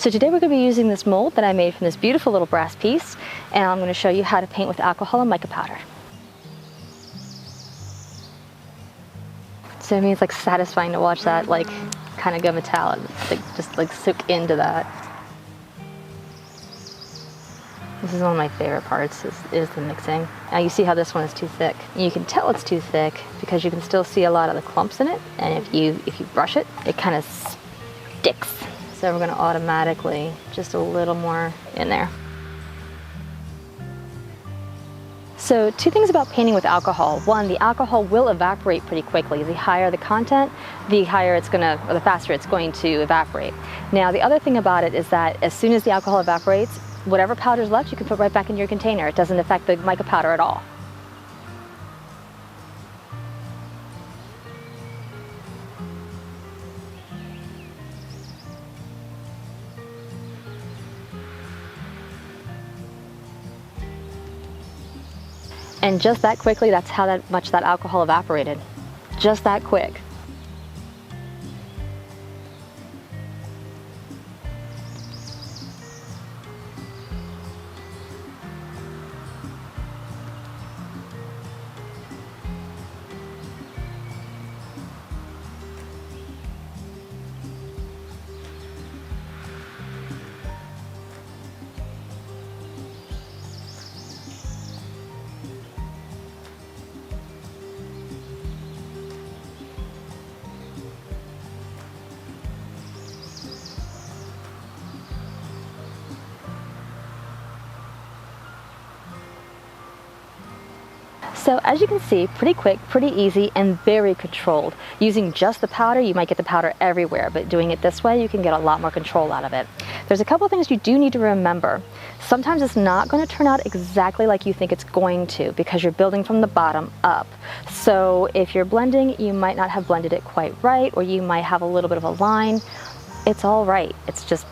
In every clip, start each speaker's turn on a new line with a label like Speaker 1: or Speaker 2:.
Speaker 1: So today we're going to be using this mold that I made from this beautiful little brass piece, and I'm going to show you how to paint with alcohol and mica powder. So I mean, it's like satisfying to watch that like kind of go metallic, just like soak into that. This is one of my favorite parts, is the mixing. Now you see how this one is too thick. You can tell it's too thick because you can still see a lot of the clumps in it, and if you brush it, it kind of sticks. So we're going to automatically just a little more in there. So two things about painting with alcohol. One, the alcohol will evaporate pretty quickly. The higher the content, the faster it's going to evaporate. Now the other thing about it is that as soon as the alcohol evaporates, whatever powder's left you can put right back in your container. It doesn't affect the mica powder at all. And just that quickly, that's how much that alcohol evaporated. Just that quick. So as you can see, pretty quick, pretty easy, and very controlled. Using just the powder, you might get the powder everywhere, but doing it this way, you can get a lot more control out of it. There's a couple things you do need to remember. Sometimes it's not going to turn out exactly like you think it's going to because you're building from the bottom up. So if you're blending, you might not have blended it quite right, or you might have a little bit of a line. It's all right. It's just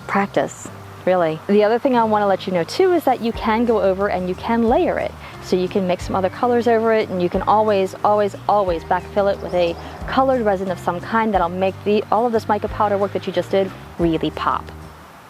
Speaker 1: practice, really. The other thing I want to let you know too is that you can go over and you can layer it. So you can mix some other colors over it, and you can always, always, always backfill it with a colored resin of some kind that'll make all of this mica powder work that you just did really pop.